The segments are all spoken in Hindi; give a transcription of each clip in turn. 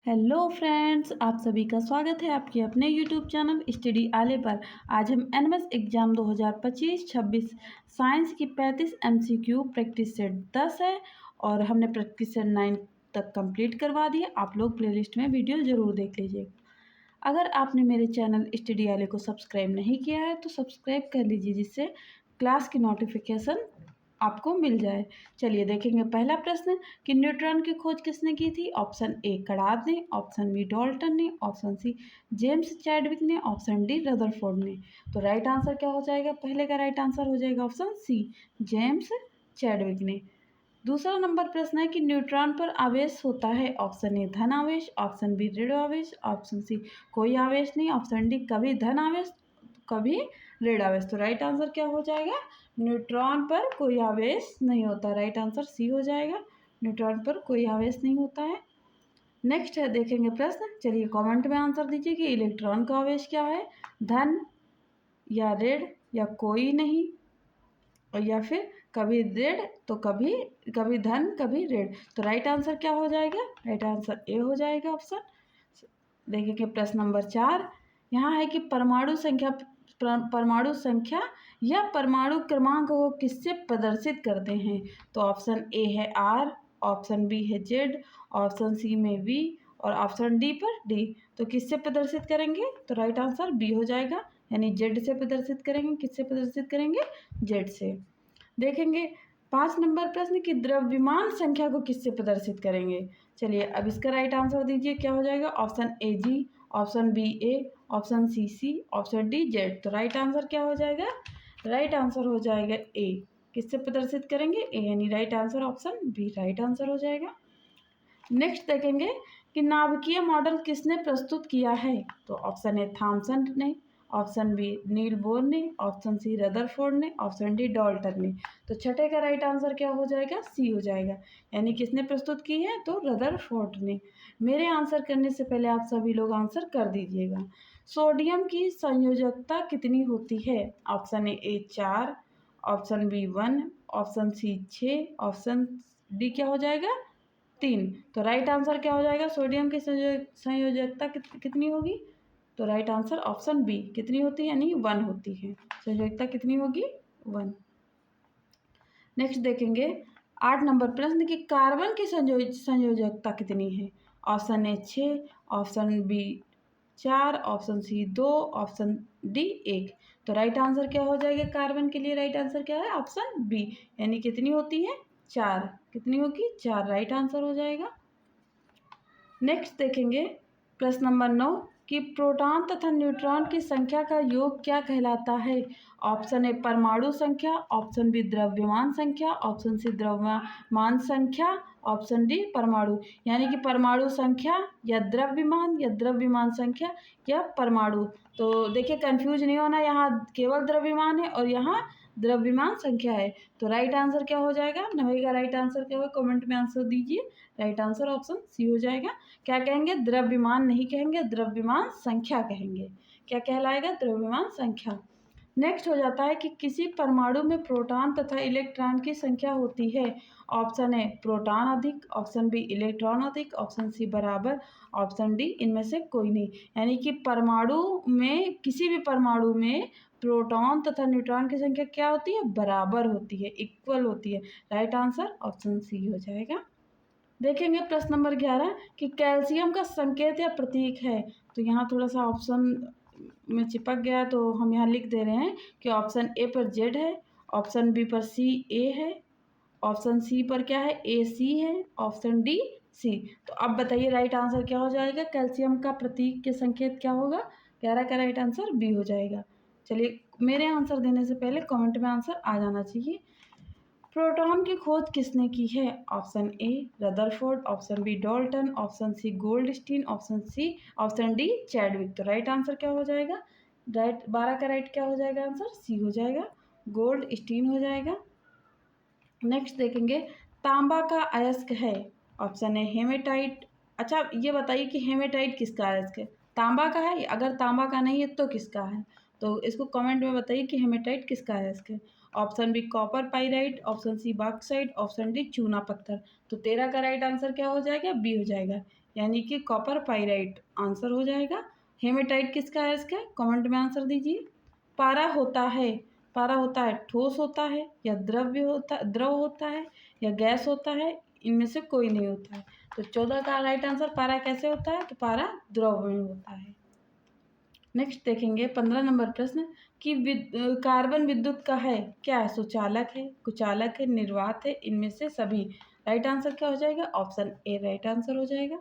हेलो फ्रेंड्स, आप सभी का स्वागत है आपके अपने यूट्यूब चैनल स्टडी आले पर। आज हम एनएमएस एग्ज़ाम 2025-26 साइंस की 35 एमसीक्यू प्रैक्टिस सेट 10 है और हमने प्रैक्टिस सेट 9 तक कंप्लीट करवा दी है। आप लोग प्लेलिस्ट में वीडियो ज़रूर देख लीजिएगा। अगर आपने मेरे चैनल स्टडी आले को सब्सक्राइब नहीं किया है तो सब्सक्राइब कर लीजिए, जिससे क्लास की नोटिफिकेशन आपको मिल जाए। चलिए देखेंगे पहला प्रश्न कि न्यूट्रॉन की खोज किसने की थी। ऑप्शन ए कड़ाद ने, ऑप्शन बी डाल्टन ने, ऑप्शन सी जेम्स चैडविक ने, ऑप्शन डी रदरफोर्ड ने। तो राइट आंसर क्या हो जाएगा? पहले का राइट आंसर हो जाएगा ऑप्शन सी, जेम्स चैडविक ने। दूसरा नंबर प्रश्न है कि न्यूट्रॉन पर आवेश होता है। ऑप्शन ए धन आवेश, ऑप्शन बी ऋण आवेश, ऑप्शन सी कोई आवेश नहीं, ऑप्शन डी कभी धन आवेश कभी ऋण आवेश। तो राइट आंसर क्या हो जाएगा? न्यूट्रॉन पर कोई आवेश नहीं होता। राइट आंसर सी हो जाएगा, न्यूट्रॉन पर कोई आवेश नहीं होता है। नेक्स्ट है, देखेंगे प्रश्न। चलिए कमेंट में आंसर दीजिए कि इलेक्ट्रॉन का आवेश क्या है, धन या ऋण या कोई नहीं, और या फिर कभी ऋण तो कभी कभी धन कभी ऋण। तो राइट आंसर क्या हो जाएगा? राइट आंसर ए हो जाएगा ऑप्शन। देखेंगे प्रश्न नंबर 4। यहाँ है कि परमाणु संख्या या परमाणु क्रमांक को किससे प्रदर्शित करते हैं। तो ऑप्शन ए है आर, ऑप्शन बी है जेड, ऑप्शन सी में वी और ऑप्शन डी पर डी। तो किससे प्रदर्शित करेंगे? तो राइट आंसर बी हो जाएगा, यानी जेड से प्रदर्शित करेंगे। किससे प्रदर्शित करेंगे? जेड से। देखेंगे 5 नंबर प्रश्न की द्रव्यमान संख्या को किससे प्रदर्शित करेंगे। चलिए अब इसका राइट आंसर दीजिए, क्या हो जाएगा? Option A G, option B A, option C option D Z. तो राइट आंसर क्या हो जाएगा? राइट आंसर हो जाएगा ए। किससे प्रदर्शित करेंगे? ए, यानी right answer option B right answer हो जाएगा। नेक्स्ट देखेंगे कि नाभिकीय मॉडल किसने प्रस्तुत किया है। तो ऑप्शन ए थॉमसन ने, ऑप्शन बी नील बोर ने, ऑप्शन सी रदरफोर्ड ने, ऑप्शन डी डाल्टन ने। तो छठे का राइट आंसर क्या हो जाएगा? सी हो जाएगा, यानी किसने प्रस्तुत की है? तो रदरफोर्ड ने। मेरे आंसर करने से पहले आप सभी लोग आंसर कर दीजिएगा। सोडियम की संयोजकता कितनी होती है। Option A 4, option B 1, option C 6, option D क्या हो जाएगा? 3। तो राइट आंसर क्या हो जाएगा? सोडियम की संयोजकता कितनी होगी? तो राइट आंसर ऑप्शन बी कितनी होती है, यानी 1 होती है। संयोजकता कितनी होगी? 1। नेक्स्ट देखेंगे 8 नंबर प्रश्न की कार्बन की संयोजकता कितनी है। Option A 6, option B 4, option C 2, option D 1। तो राइट आंसर क्या हो जाएगा? कार्बन के लिए राइट आंसर क्या है? ऑप्शन बी, यानी कितनी होती है? 4। कितनी होगी? 4 राइट आंसर हो जाएगा। नेक्स्ट देखेंगे प्रश्न नंबर 9 कि प्रोटॉन तथा न्यूट्रॉन की संख्या का योग क्या कहलाता है। ऑप्शन ए परमाणु संख्या, ऑप्शन बी द्रव्यमान संख्या, ऑप्शन सी द्रव्यमान संख्या, ऑप्शन डी परमाणु। यानी कि परमाणु संख्या या द्रव्यमान संख्या या परमाणु। तो देखिए कंफ्यूज नहीं होना, यहाँ केवल द्रव्यमान है और यहाँ द्रव्यमान संख्या है। तो राइट आंसर क्या हो जाएगा? 9 का राइट आंसर क्या होगा? कमेंट में आंसर दीजिए। राइट आंसर ऑप्शन सी हो जाएगा। क्या कहेंगे? द्रव्यमान नहीं कहेंगे, द्रव्यमान संख्या कहेंगे। क्या कहलाएगा? द्रव्यमान संख्या। नेक्स्ट हो जाता है कि किसी परमाणु में प्रोटॉन तथा इलेक्ट्रॉन की संख्या होती है। ऑप्शन ए प्रोटॉन अधिक, ऑप्शन बी इलेक्ट्रॉन अधिक, ऑप्शन सी बराबर, ऑप्शन डी इनमें से कोई नहीं। यानी कि परमाणु में, किसी भी परमाणु में प्रोटॉन तथा न्यूट्रॉन की संख्या क्या होती है? बराबर होती है, इक्वल होती है। राइट आंसर ऑप्शन सी हो जाएगा। देखेंगे प्रश्न नंबर 11 कि कैल्शियम का संकेत या प्रतीक है। तो यहाँ थोड़ा सा ऑप्शन में चिपक गया, तो हम यहाँ लिख दे रहे हैं कि ऑप्शन ए पर जेड है, ऑप्शन बी पर सी ए है, ऑप्शन सी पर क्या है? ए सी है, ऑप्शन डी सी। तो अब बताइए राइट आंसर क्या हो जाएगा? कैल्शियम का प्रतीक के संकेत क्या होगा? 11 का राइट आंसर बी हो जाएगा। चलिए मेरे आंसर देने से पहले कमेंट में आंसर आ जाना चाहिए। प्रोटॉन की खोज किसने की है। Option A Rutherford, option B Dalton, option C Goldstein, option D Chadwick. तो राइट आंसर क्या हो जाएगा? राइट 12 का राइट क्या हो जाएगा? आंसर सी हो जाएगा, गोल्डस्टीन हो जाएगा। नेक्स्ट देखेंगे तांबा का अयस्क है। Option A haematite. अच्छा ये बताइए कि हेमेटाइट किसका अयस्क है? तांबा का है, अगर तांबा का नहीं है तो किसका है? तो इसको कमेंट में बताइए कि हेमेटाइट किसका अयस्क है। Option B copper pyrite, option C bauxite, option D चूना पत्थर। तो 13 का राइट आंसर क्या हो जाएगा? बी हो जाएगा, यानी कि कॉपर पाइराइट आंसर हो जाएगा। हेमेटाइट किसका है इसका, कमेंट में आंसर दीजिए। पारा होता है, पारा होता है ठोस होता है या द्रव होता है या गैस होता है, इनमें से कोई नहीं होता है। तो 14 का राइट आंसर पारा कैसे होता है, तो पारा द्रव में होता है। नेक्स्ट देखेंगे 15 नंबर प्रश्न कि कार्बन विद्युत का है क्या है, सुचालक है, कुचालक है, निर्वात है, इनमें से सभी। राइट आंसर क्या हो जाएगा, ऑप्शन ए राइट आंसर हो जाएगा।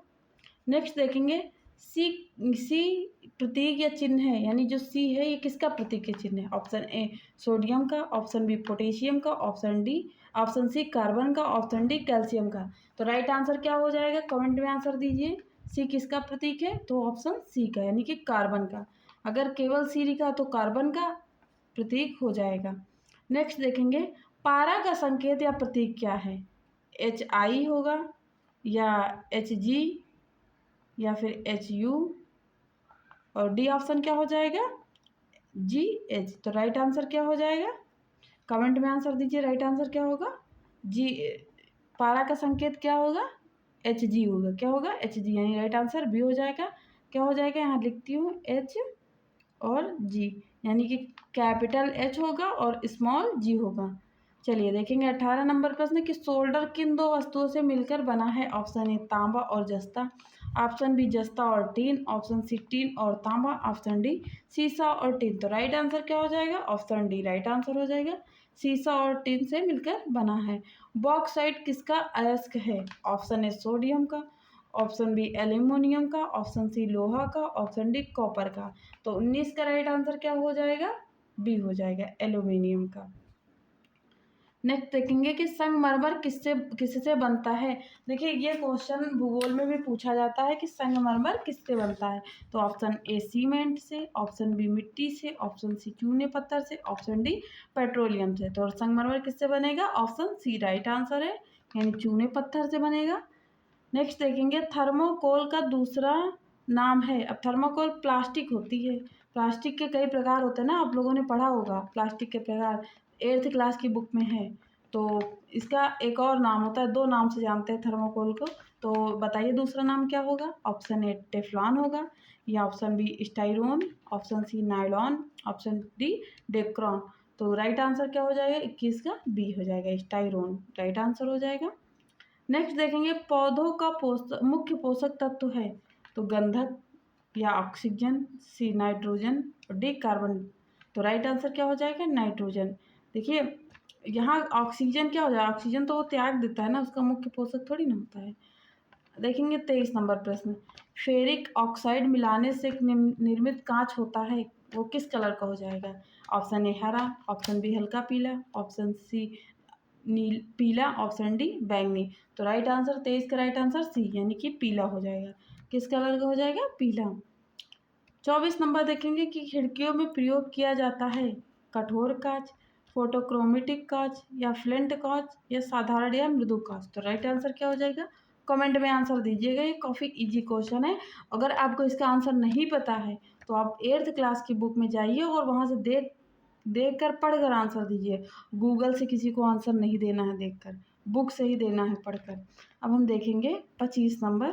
नेक्स्ट देखेंगे सी, सी प्रतीक या चिन्ह है, यानी जो सी है ये किसका प्रतीक या चिन्ह है। ऑप्शन ए सोडियम का, ऑप्शन बी पोटेशियम का, ऑप्शन सी कार्बन का, ऑप्शन डी कैल्शियम का। तो राइट आंसर क्या हो जाएगा, कमेंट में आंसर दीजिए। सी किसका प्रतीक है, तो ऑप्शन सी का यानी कि कार्बन का। अगर केवल सी लिखा तो कार्बन का प्रतीक हो जाएगा। नेक्स्ट देखेंगे पारा का संकेत या प्रतीक क्या है, HI होगा या HG या फिर HU, और डी ऑप्शन क्या हो जाएगा, GH। तो राइट आंसर क्या हो जाएगा, कमेंट में आंसर दीजिए। राइट आंसर क्या होगा, जी, पारा का संकेत क्या होगा, HG होगा। क्या होगा, HG, यानी राइट आंसर बी हो जाएगा। क्या हो जाएगा, यहाँ लिखती हूँ H और G, यानी कि कैपिटल H होगा और स्मॉल G होगा। चलिए देखेंगे 18 नंबर प्रश्न कि सोल्डर किन दो वस्तुओं से मिलकर बना है। ऑप्शन ए तांबा और जस्ता, ऑप्शन बी जस्ता और टीन, ऑप्शन सी टीन और तांबा, ऑप्शन डी सीसा और टीन। तो राइट आंसर क्या हो जाएगा, ऑप्शन डी राइट आंसर हो जाएगा। सीसा और टीन से मिलकर बना है। बॉक्साइट किसका अयस्क है। ऑप्शन ए सोडियम का, ऑप्शन बी एल्यूमिनियम का, ऑप्शन सी लोहा का, ऑप्शन डी कॉपर का। तो 19 का राइट आंसर क्या हो जाएगा, बी हो जाएगा एल्यूमिनियम का। नेक्स्ट देखेंगे कि संगमरमर किससे बनता है। देखिए ये क्वेश्चन भूगोल में भी पूछा जाता है कि संगमरमर किससे बनता है। तो ऑप्शन ए सीमेंट से, ऑप्शन बी मिट्टी से, ऑप्शन सी चूने पत्थर से, ऑप्शन डी पेट्रोलियम से। तो संगमरमर किससे बनेगा, ऑप्शन सी राइट आंसर है, यानी चूने पत्थर से बनेगा। नेक्स्ट देखेंगे थर्मोकोल का दूसरा नाम है। अब थर्मोकोल प्लास्टिक होती है, प्लास्टिक के कई प्रकार होते हैं ना, आप लोगों ने पढ़ा होगा प्लास्टिक के प्रकार, 8th क्लास की बुक में है। तो इसका एक और नाम होता है, दो नाम से जानते हैं थर्मोकोल को। तो बताइए दूसरा नाम क्या होगा। ऑप्शन ए टेफ्लॉन होगा, या option B Styron, option C nylon, option D Dacron. तो राइट आंसर क्या हो जाएगा, 21 का बी हो जाएगा, स्टाइरोन राइट आंसर हो जाएगा। नेक्स्ट देखेंगे पौधों का मुख्य पोषक तत्व है। तो गंधक या ऑक्सीजन, सी नाइट्रोजन और डी कार्बन। तो राइट आंसर क्या हो जाएगा, नाइट्रोजन। देखिए यहाँ ऑक्सीजन क्या हो जाएगा, ऑक्सीजन तो वो त्याग देता है ना, उसका मुख्य पोषक थोड़ी ना होता है। देखेंगे 23 नंबर प्रश्न, फेरिक ऑक्साइड मिलाने से निर्मित कांच होता है, वो किस कलर का हो जाएगा। ऑप्शन ए हरा, ऑप्शन बी हल्का पीला, ऑप्शन सी नील पीला, ऑप्शन डी बैंगनी। तो राइट आंसर 23 का राइट आंसर सी, यानी कि पीला हो जाएगा। किस कलर का हो जाएगा, पीला। 24 नंबर देखेंगे कि खिड़कियों में प्रयोग किया जाता है कठोर कांच, फोटोक्रोमेटिक कांच या फ्लिंट कांच या साधारण या मृदु कांच। तो राइट आंसर क्या हो जाएगा, कमेंट में आंसर दीजिएगा। ये काफ़ी इजी क्वेश्चन है, अगर आपको इसका आंसर नहीं पता है तो आप 8th क्लास की बुक में जाइए और वहाँ से देख कर पढ़ कर आंसर दीजिए। गूगल से किसी को आंसर नहीं देना है देख कर, बुक से ही देना है पढ़कर। अब हम देखेंगे 25 नंबर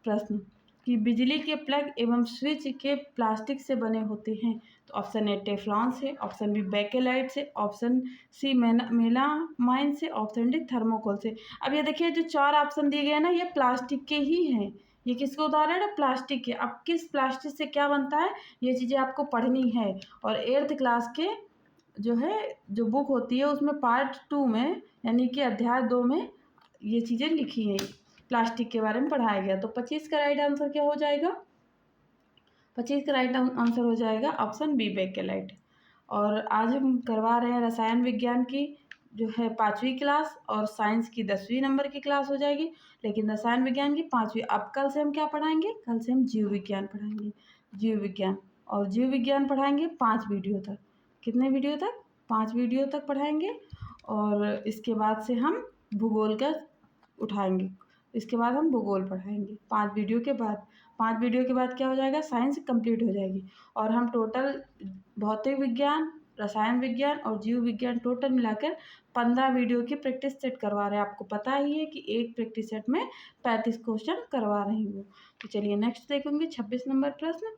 प्रश्न कि बिजली के प्लग एवं स्विच के प्लास्टिक से बने होते हैं। तो ऑप्शन ए टेफ्लॉन से, ऑप्शन बी बेकेलाइट से, ऑप्शन सी मेलामाइन से, ऑप्शन डी थर्मोकोल से। अब ये देखिए जो चार ऑप्शन दिए गए हैं ना, ये प्लास्टिक के ही हैं। ये किसका उदाहरण है, प्लास्टिक के। अब किस प्लास्टिक से क्या बनता है, ये चीज़ें आपको पढ़नी है। और 8th क्लास के जो है जो बुक होती है उसमें पार्ट 2 में, यानी कि अध्याय 2 में ये चीज़ें लिखी हैं, प्लास्टिक के बारे में पढ़ाया गया। तो 25 का राइट आंसर क्या हो जाएगा, 25 का राइट आंसर हो जाएगा ऑप्शन बी बेकेलाइट। और आज हम करवा रहे हैं रसायन विज्ञान की जो है 5वीं क्लास, और साइंस की 10वीं नंबर की क्लास हो जाएगी, लेकिन रसायन विज्ञान की 5वीं। अब कल से हम क्या पढ़ाएंगे, कल से हम जीव विज्ञान पढ़ाएंगे, जीव विज्ञान। और जीव विज्ञान पढ़ाएंगे 5 वीडियो तक। कितने वीडियो तक, 5 वीडियो तक पढ़ाएंगे। और इसके बाद से हम भूगोल का उठाएंगे, इसके बाद हम भूगोल पढ़ाएंगे 5 वीडियो के बाद। 5 वीडियो के बाद क्या हो जाएगा, साइंस कंप्लीट हो जाएगी। और हम टोटल भौतिक विज्ञान, रसायन विज्ञान और जीव विज्ञान टोटल मिलाकर 15 वीडियो की प्रैक्टिस सेट करवा रहे हैं। आपको पता ही है कि एक प्रैक्टिस सेट में 35 क्वेश्चन करवा रही हूँ। तो चलिए नेक्स्ट देखेंगे 26 नंबर प्रश्न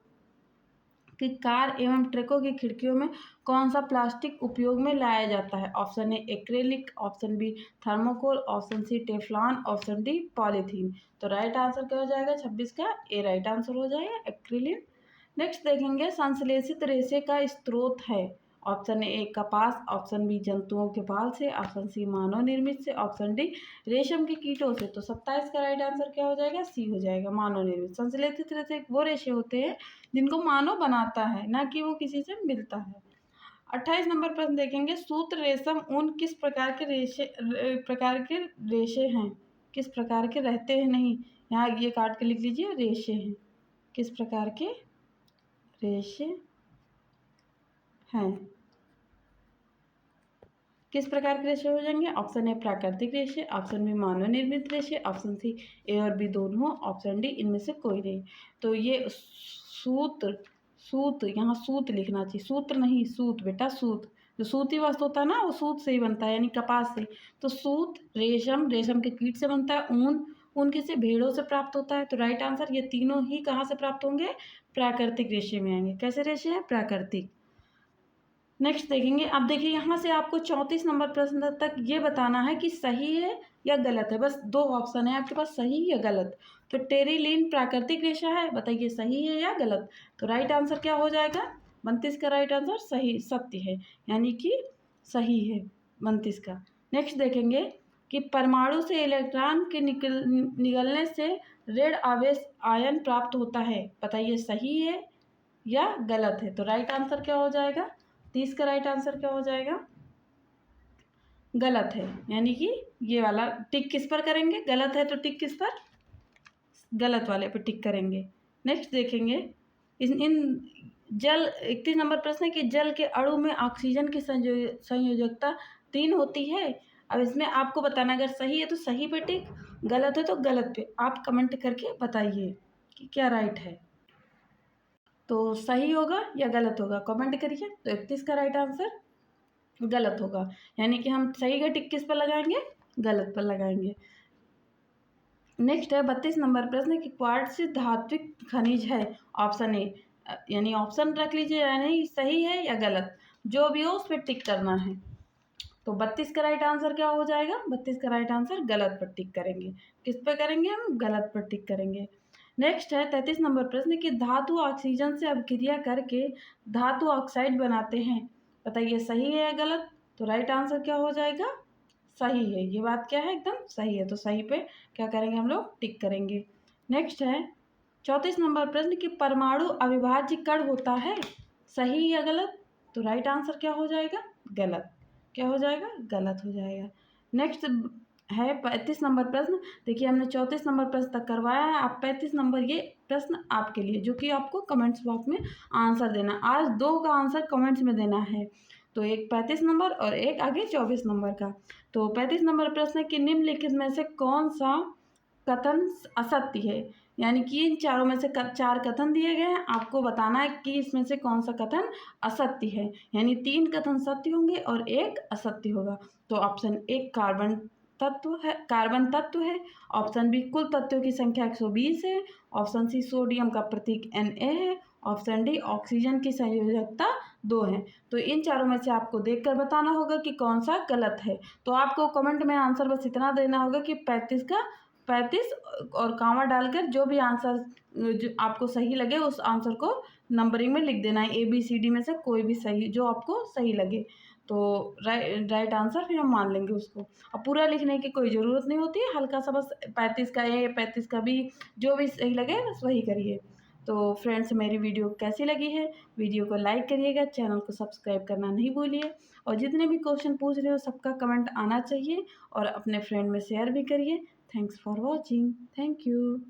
कि कार एवं ट्रकों की खिड़कियों में कौन सा प्लास्टिक उपयोग में लाया जाता है। Option A acrylic, option B thermocol, option C Teflon, option D polythene. तो राइट आंसर क्या हो जाएगा 26 का ए राइट आंसर हो जाएगा एक्रिलिक। नेक्स्ट देखेंगे संश्लेषित रेशे का स्रोत है। ऑप्शन ए कपास, ऑप्शन बी जंतुओं के बाल से, ऑप्शन सी मानव निर्मित से, ऑप्शन डी रेशम के कीटों से। तो 27 का राइट आंसर क्या हो जाएगा सी हो जाएगा मानव निर्मित। संश्लेषित रेशे वो रेशे होते हैं जिनको मानव बनाता है, ना कि वो किसी से मिलता है। 28 नंबर प्रश्न देखेंगे सूत्र रेशम ऊन किस प्रकार के रेशे हैं, किस प्रकार के रहते हैं, नहीं यहाँ ये काट के लिख लीजिए रेशे हैं, किस प्रकार के रेशे हैं, किस प्रकार के रेशे हो जाएंगे। ऑप्शन ए प्राकृतिक रेशे, ऑप्शन बी मानव निर्मित रेशे, ऑप्शन सी ए और बी दोनों, ऑप्शन डी इनमें से कोई नहीं। तो ये सूत्र सूत यहाँ सूत लिखना चाहिए, सूत्र नहीं सूत बेटा, सूत जो सूती वस्त्र होता है ना वो सूत से ही बनता है यानी कपास से। तो सूत रेशम, रेशम के कीट से बनता है। ऊन, ऊन किसे भेड़ों से प्राप्त होता है। तो राइट आंसर ये तीनों ही कहाँ से प्राप्त होंगे प्राकृतिक रेशे में आएंगे। कैसे रेशे हैं प्राकृतिक। नेक्स्ट देखेंगे अब देखिए यहाँ से आपको 34 नंबर प्रश्न तक ये बताना है कि सही है या गलत है। बस दो ऑप्शन है आपके पास सही या गलत। तो टेरिलीन प्राकृतिक रेशा है, बताइए सही है या गलत। तो राइट आंसर क्या हो जाएगा 32 का राइट आंसर सही सत्य है यानी कि सही है 32 का। नेक्स्ट देखेंगे कि परमाणु से इलेक्ट्रॉन के निकलने से ऋण आवेश आयन प्राप्त होता है, बताइए सही है या गलत है। तो राइट आंसर क्या हो जाएगा 30 का राइट आंसर क्या हो जाएगा गलत है यानी कि ये वाला टिक किस पर करेंगे, गलत है तो टिक किस पर, गलत वाले पर टिक करेंगे। नेक्स्ट देखेंगे इन जल 31 नंबर प्रश्न है कि जल के अणु में ऑक्सीजन की संयोजकता 3 होती है। अब इसमें आपको बताना अगर सही है तो सही पे टिक, गलत है तो गलत पे। आप कमेंट करके बताइए कि क्या राइट है, तो सही होगा या गलत होगा कमेंट करिए। तो 31 का राइट आंसर गलत होगा यानी कि हम सही का टिक किस पर लगाएंगे, गलत पर लगाएंगे। नेक्स्ट है 32 नंबर प्रश्न कि क्वार्ट्ज धात्विक खनिज है। ऑप्शन ए यानी ऑप्शन रख लीजिए यानी सही है या गलत, जो भी हो उस पर टिक करना है। तो 32 का राइट आंसर क्या हो जाएगा 32 का राइट आंसर गलत पर टिक करेंगे। किस पर करेंगे हम, गलत पर टिक करेंगे। नेक्स्ट है 33 नंबर प्रश्न कि धातु ऑक्सीजन से अभिक्रिया करके धातु ऑक्साइड बनाते हैं, बताइए सही है या गलत। तो राइट आंसर क्या हो जाएगा सही है, ये बात क्या है एकदम सही है। तो सही पे क्या करेंगे हम लोग टिक करेंगे। नेक्स्ट है 34 नंबर प्रश्न कि परमाणु अविभाज्य कण होता है, सही या गलत। तो राइट आंसर क्या हो जाएगा गलत, क्या हो जाएगा गलत हो जाएगा। नेक्स्ट है 35 नंबर प्रश्न। देखिए हमने 34 नंबर प्रश्न तक करवाया है, आप 35 नंबर ये प्रश्न आपके लिए जो कि आपको कमेंट्स बॉक्स में आंसर देना। आज 2 का आंसर कमेंट्स में देना है, तो एक 35 नंबर और एक आगे 24 नंबर का। तो 35 नंबर प्रश्न है कि निम्नलिखित में से कौन सा कथन असत्य है, यानी कि इन चारों में से 4 कथन दिए गए हैं, आपको बताना है कि इसमें से कौन सा कथन असत्य है। यानी 3 कथन सत्य होंगे और 1 असत्य होगा। तो ऑप्शन ए कार्बन तत्व है, ऑप्शन बी कुल तत्वों की संख्या 120 है, ऑप्शन सी सोडियम का प्रतीक Na है, ऑप्शन डी ऑक्सीजन की संयोजकता 2 है। तो इन चारों में से आपको देखकर बताना होगा कि कौन सा गलत है। तो आपको कमेंट में आंसर बस इतना देना होगा कि 35 का 35 और कांवा डालकर जो भी आंसर जो आपको सही लगे उस आंसर को नंबरिंग में लिख देना है, ABCD में से कोई भी सही जो आपको सही लगे। तो राइट आंसर फिर हम मान लेंगे उसको। अब पूरा लिखने की कोई ज़रूरत नहीं होती है, हल्का सा बस 35 का A 35 का B जो भी सही लगे बस वही करिए। तो फ्रेंड्स मेरी वीडियो कैसी लगी है, वीडियो को लाइक करिएगा, चैनल को सब्सक्राइब करना नहीं भूलिए, और जितने भी क्वेश्चन पूछ रहे हो सबका कमेंट आना चाहिए और अपने फ्रेंड में शेयर भी करिए। Thanks for watching, thank you.